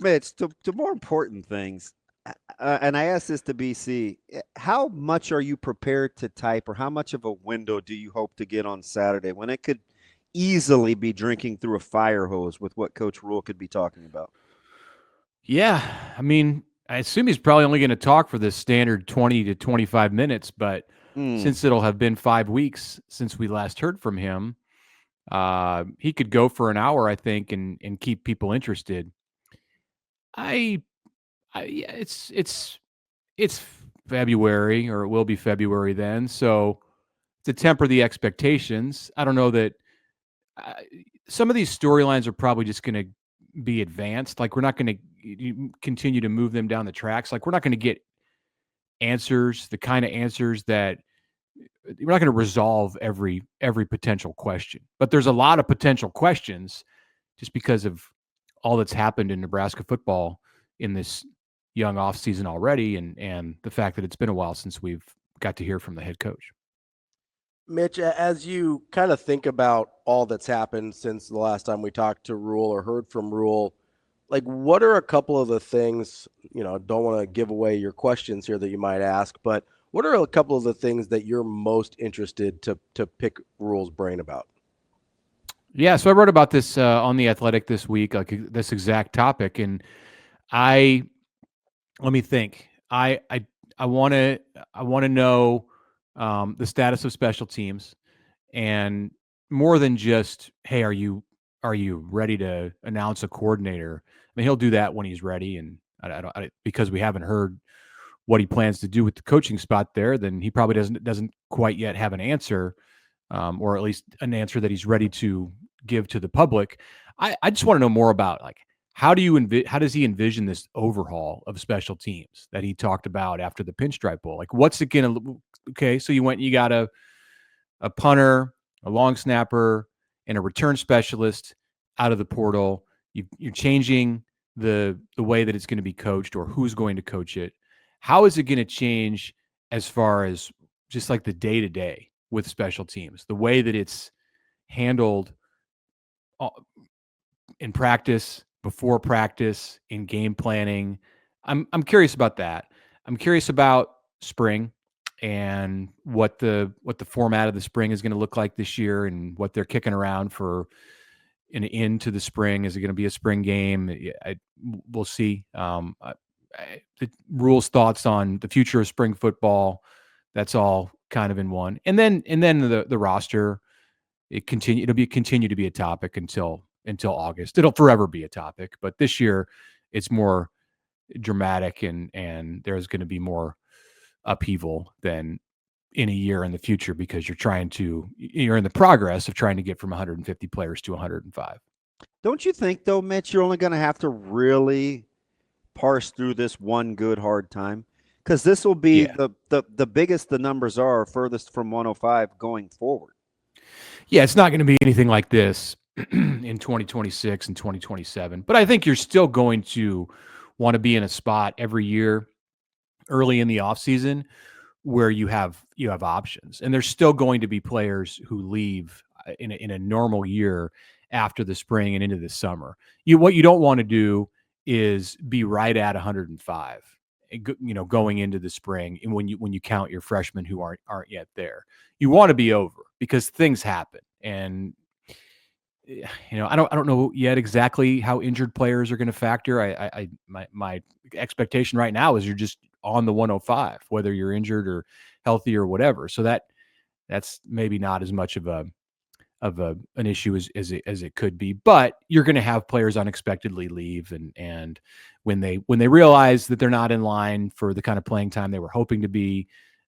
Mitch, to more important things, and I asked this to BC, how much are you prepared to type, or how much of a window do you hope to get on Saturday when it could easily be drinking through a fire hose with what Coach Rhule could be talking about? Yeah, I mean, I assume he's probably only going to talk for this standard 20 to 25 minutes, but Mm. since it'll have been 5 weeks since we last heard from him, he could go for an hour, I think, and keep people interested. I, yeah, it's February, or it will be February then, so to temper the expectations, I don't know that uh, some of these storylines are probably just going to be advanced. Like, we're not going to continue to move them down the tracks. Like, we're not going to get answers, the kind of answers that we're not going to resolve every potential question. But there's a lot of potential questions just because of all that's happened in Nebraska football in this young offseason already, and the fact that it's been a while since we've got to hear from the head coach. Mitch, as you kind of think about all that's happened since the last time we talked to Rhule or heard from Rhule, like, what are a couple of the things, don't want to give away your questions here that you might ask, but what are a couple of the things that you're most interested to pick Rhule's brain about? Yeah, so I wrote about this on The Athletic this week, like this exact topic, and let me think. I want to know the status of special teams, and more than just, hey, are you ready to announce a coordinator? I mean, he'll do that when he's ready, and because we haven't heard what he plans to do with the coaching spot there, then he probably doesn't quite yet have an answer, or at least an answer that he's ready to give to the public. I just want to know more about, like, how does he envision this overhaul of special teams that he talked about after the Pinstripe Bowl? Like, what's it gonna? Okay, so you got a punter, a long snapper, and a return specialist out of the portal. You're changing the way that it's going to be coached, or who's going to coach it. How is it going to change as far as just like the day to day with special teams, the way that it's handled in practice, before practice, in game planning? I'm curious about that. I'm curious about spring and what the format of the spring is going to look like this year, and what they're kicking around for an into the spring. Is it going to be a spring game? We'll see. The Rhule's thoughts on the future of spring football. That's all kind of in one, and then the roster. It'll continue to be a topic until August. It'll forever be a topic, but this year it's more dramatic, and there's going to be more upheaval than in a year in the future, because you're in the progress of trying to get from 150 players to 105. Don't you think, though, Mitch, you're only going to have to really parse through this one good hard time? Because this will be Yeah. the biggest the numbers are furthest from 105 going forward. Yeah, it's not going to be anything like this in 2026 and 2027. But I think you're still going to want to be in a spot every year early in the offseason where you have options. And there's still going to be players who leave in a normal year after the spring and into the summer. What you don't want to do is be right at 105, going into the spring, and when you count your freshmen who aren't yet there. You want to be over, because things happen, and I don't know yet exactly how injured players are going to factor. My expectation right now is you're just on the 105, whether you're injured or healthy or whatever. So that's maybe not as much of an issue as it could be, but you're going to have players unexpectedly leave, and when they realize that they're not in line for the kind of playing time they were hoping to be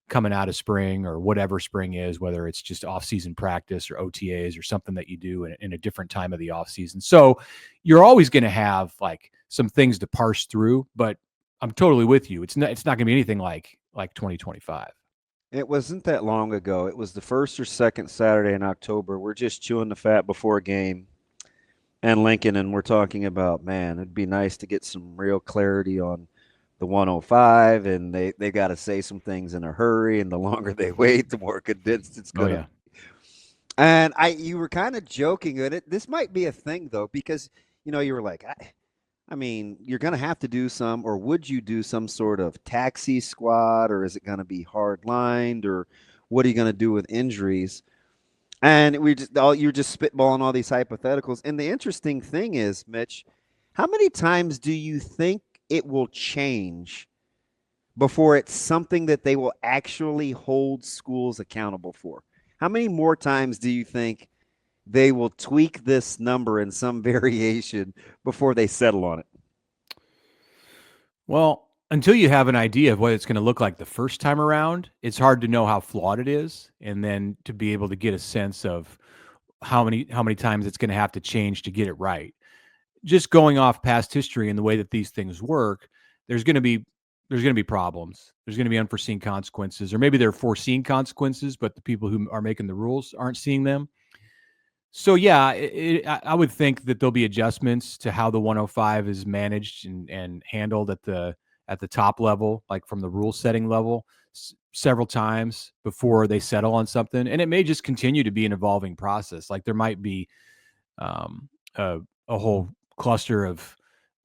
coming out of spring, or whatever spring is, whether it's just off-season practice or OTAs or something that you do in a different time of the off-season. So you're always going to have like some things to parse through, but I'm totally with you. It's not going to be anything like 2025. It wasn't that long ago. It was the first or second Saturday in October. We're just chewing the fat before a game, and Lincoln, and we're talking about, man, it'd be nice to get some real clarity on the 105, and they got to say some things in a hurry, and the longer they wait, the more condensed it's going to. Oh, yeah. And you were kind of joking at it. This might be a thing, though, because you were like, I mean, you're going to have to do some, or would you do some sort of taxi squad, or is it going to be hard lined, or what are you going to do with injuries? And you're just spitballing all these hypotheticals. And the interesting thing is, Mitch, how many times do you think it will change before it's something that they will actually hold schools accountable for? How many more times do you think they will tweak this number in some variation before they settle on it? Well, until you have an idea of what it's going to look like the first time around, it's hard to know how flawed it is, and then to be able to get a sense of how many times it's going to have to change to get it right. Just going off past history and the way that these things work, there's going to be problems. There's going to be unforeseen consequences, or maybe they're foreseen consequences, but the people who are making the rules aren't seeing them. So yeah, I would think that there'll be adjustments to how the 105 is managed and handled at the top level, like from the rule setting level, several times before they settle on something. And it may just continue to be an evolving process. Like there might be um, a, a whole cluster of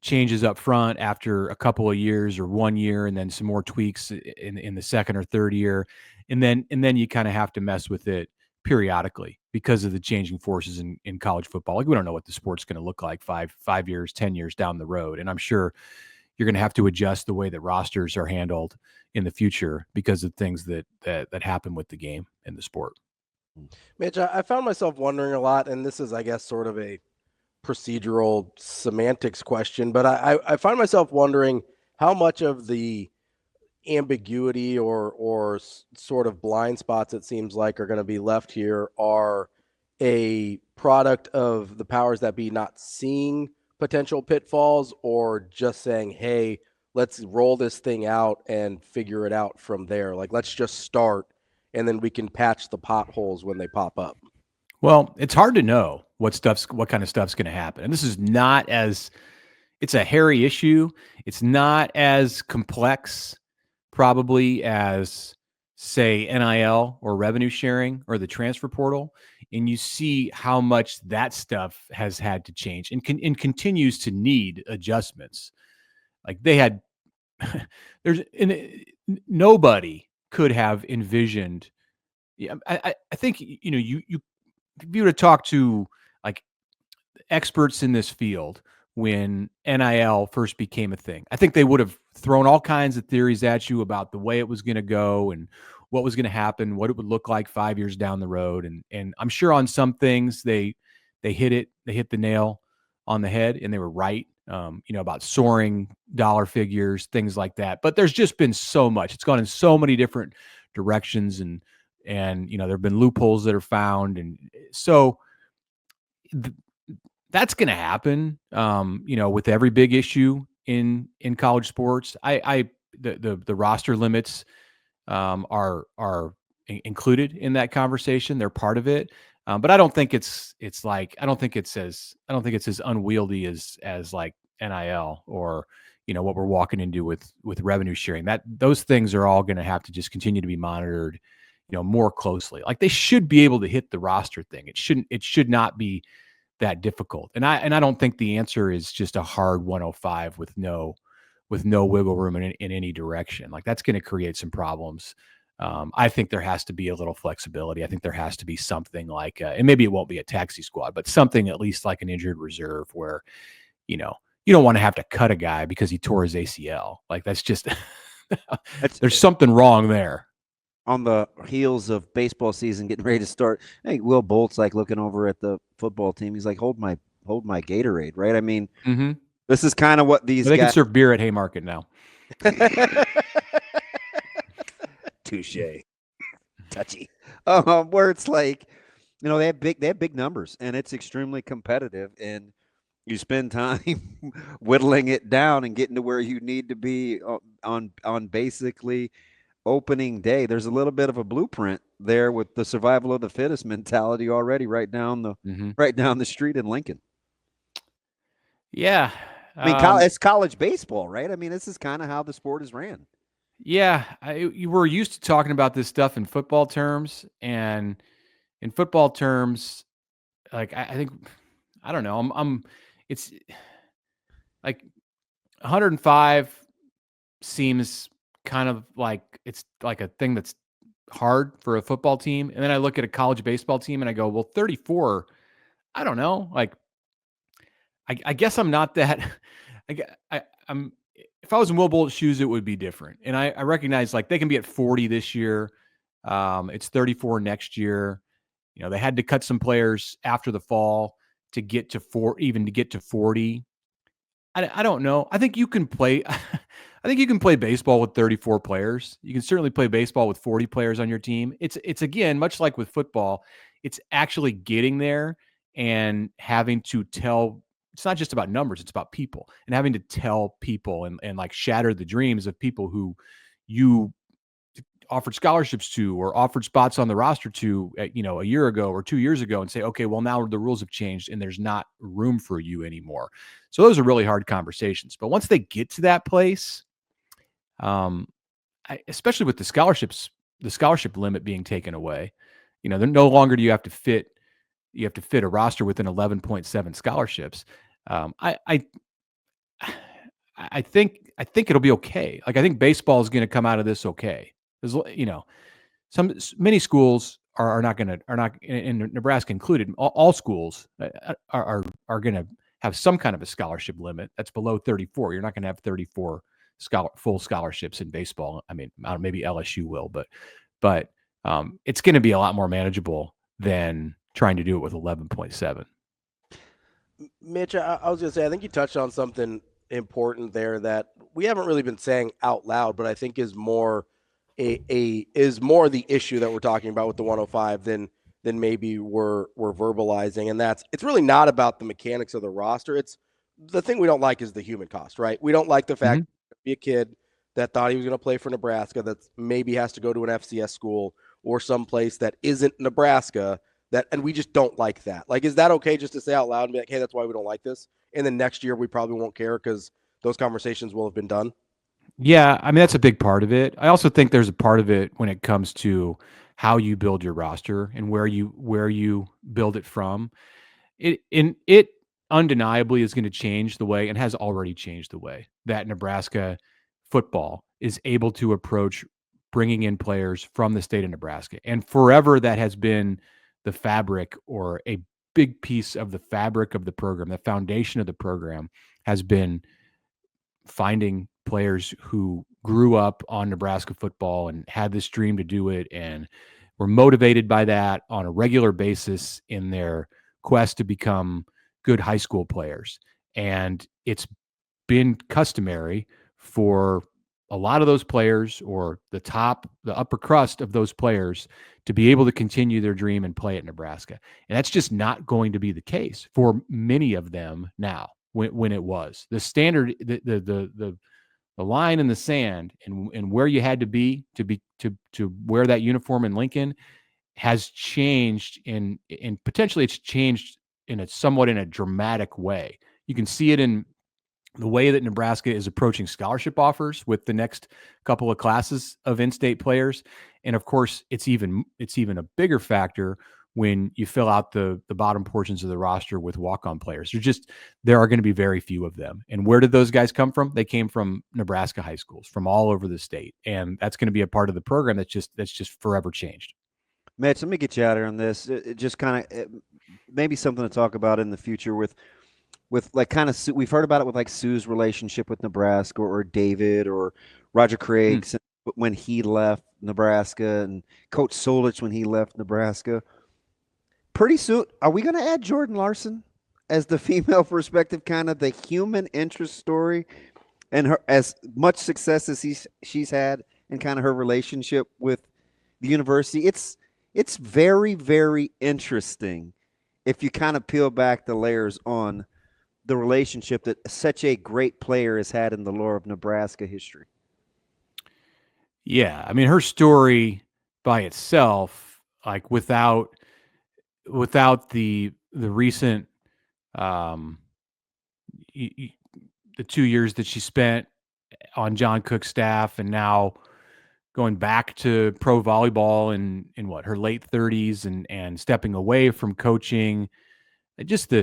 changes up front after a couple of years or 1 year, and then some more tweaks in the second or third year, and then you kind of have to mess with it periodically because of the changing forces in college football. Like we don't know what the sport's going to look like 5 years, 10 years down the road, and I'm sure you're going to have to adjust the way that rosters are handled in the future because of things that happen with the game and the sport. Mitch, I found myself wondering a lot, and this is, I guess, sort of a procedural semantics question, but I find myself wondering how much of the ambiguity or sort of blind spots it seems like are going to be left here are a product of the powers that be not seeing potential pitfalls, or just saying, hey, let's roll this thing out and figure it out from there. Like, let's just start and then we can patch the potholes when they pop up. Well, it's hard to know what kind of stuff's going to happen. And this is not it's a hairy issue. It's not as complex probably as, say, NIL or revenue sharing or the transfer portal. And you see how much that stuff has had to change and continues to need adjustments. Like they had, nobody could have envisioned. Yeah, I think, you if you were to talk to like experts in this field when NIL first became a thing, I think they would have thrown all kinds of theories at you about the way it was going to go and what was going to happen, what it would look like 5 years down the road. And I'm sure on some things they hit the nail on the head and they were right, about soaring dollar figures, things like that. But there's just been so much. It's gone in so many different directions, and there have been loopholes that are found. And so that's going to happen, with every big issue in college sports. The roster limits are included in that conversation. They're part of it. But I don't think it's as unwieldy as like NIL or, what we're walking into with revenue sharing. That those things are all going to have to just continue to be monitored, more closely. Like they should be able to hit the roster thing. It should not be that difficult. And I don't think the answer is just a hard 105 with no wiggle room in any direction. Like that's going to create some problems. I think there has to be a little flexibility. I think there has to be something like, and maybe it won't be a taxi squad, but something at least like an injured reserve where, you don't want to have to cut a guy because he tore his ACL. Like that's just, there's something wrong there. On the heels of baseball season getting ready to start, I think Will Bolt's like looking over at the football team. He's like, hold my Gatorade, right? I mean, This is kind of what these they guys can serve beer at Haymarket now. Touche. Touchy. Where it's like, they have big numbers and it's extremely competitive, and you spend time whittling it down and getting to where you need to be on basically opening day. There's a little bit of a blueprint there with the survival of the fittest mentality already right down the street in Lincoln. Yeah. I mean, it's college baseball, right? I mean, this is kind of how the sport is ran. Yeah. You were used to talking about this stuff in football terms, and in football terms, like, I think, I don't know. It's like 105 seems kind of like it's like a thing that's hard for a football team. And then I look at a college baseball team and I go, well, 34, I don't know. Like, I guess I'm not that. I'm. If I was in Will Bolt's shoes, it would be different. And I recognize like they can be at 40 this year. It's 34 next year. You know, they had to cut some players after the fall to get to even to get to 40. I don't know. I think you can play. I think you can play baseball with 34 players. You can certainly play baseball with 40 players on your team. It's again, much like with football, it's actually getting there and having to tell. It's not just about numbers, it's about people, and having to tell people and like shatter the dreams of people who you offered scholarships to or offered spots on the roster to, a year ago or 2 years ago, and say, okay, well, now the rules have changed and there's not room for you anymore. So those are really hard conversations. But once they get to that place, especially with the scholarship limit being taken away, they're no longer do you have to fit a roster within 11.7 scholarships. I think it'll be okay. Like, I think baseball is going to come out of this okay. There's, many schools are not, in Nebraska included, all schools are going to have some kind of a scholarship limit that's below 34. You're not going to have 34 full scholarships in baseball. I mean, maybe LSU will, but it's going to be a lot more manageable than trying to do it with 11.7. Mitch, I was going to say, I think you touched on something important there that we haven't really been saying out loud, but I think is more the issue that we're talking about with the 105 than maybe we're verbalizing. And it's really not about the mechanics of the roster. It's the thing we don't like is the human cost, right? We don't like the fact that be a kid that thought he was going to play for Nebraska that maybe has to go to an FCS school or someplace that isn't Nebraska, and we just don't like that. Like, is that okay just to say out loud and be like, hey, that's why we don't like this? And then next year we probably won't care because those conversations will have been done. Yeah, I mean, that's a big part of it. I also think there's a part of it when it comes to how you build your roster and where you build it from. It undeniably is going to change the way, and has already changed the way, that Nebraska football is able to approach bringing in players from the state of Nebraska. And forever that has been the fabric, or a big piece of the fabric of the program. The foundation of the program has been finding players who grew up on Nebraska football and had this dream to do it and were motivated by that on a regular basis in their quest to become good high school players. And it's been customary for a lot of those players, or the upper crust of those players, to be able to continue their dream and play at Nebraska. And that's just not going to be the case for many of them now. When it was the standard, the line in the sand, and where you had to be to wear that uniform in Lincoln has changed, and potentially it's changed in a dramatic way. You can see it in the way that Nebraska is approaching scholarship offers with the next couple of classes of in-state players. And of course, it's even a bigger factor when you fill out the bottom portions of the roster with walk-on players. There are going to be very few of them. And where did those guys come from? They came from Nebraska high schools, from all over the state. And that's going to be a part of the program that's just forever changed. Mitch, let me get you out here on this. It just kind of maybe something to talk about in the future with like kind of, we've heard about it with like Sue's relationship with Nebraska, or David, or Roger Craig's when he left Nebraska, and Coach Solich when he left Nebraska. Pretty soon, are we going to add Jordan Larson as the female perspective, kind of the human interest story, and her as much success as she's had, and kind of her relationship with the university? It's very, very interesting if you kind of peel back the layers on the relationship that such a great player has had in the lore of Nebraska history. Yeah, I mean, her story by itself, like without the recent the 2 years that she spent on John Cook's staff, and now going back to pro volleyball in her late 30s, and stepping away from coaching, just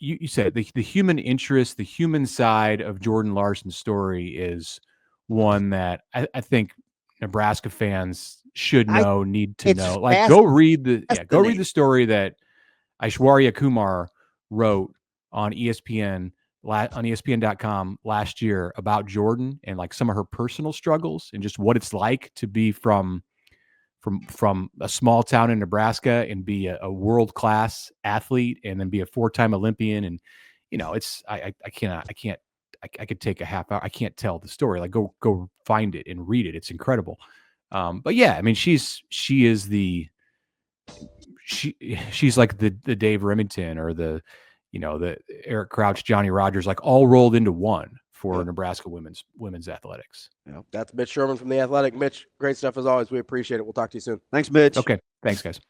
you said the human interest, the human side of Jordan Larson's story is one that I think Nebraska fans should know, need to know. Like, go read the story that Aishwarya Kumar wrote on ESPN on ESPN.com last year about Jordan and like some of her personal struggles and just what it's like to be from a small town in Nebraska and be a world-class athlete and then be a 4-time Olympian. And, it's, I could take a half hour. I can't tell the story. Like, go find it and read it. It's incredible. But yeah, I mean, she's like the Dave Remington or the Eric Crouch, Johnny Rogers, like all rolled into one for Nebraska women's athletics. Yeah, that's Mitch Sherman from The Athletic. Mitch, great stuff as always. We appreciate it. We'll talk to you soon. Thanks, Mitch. Okay. Thanks, guys.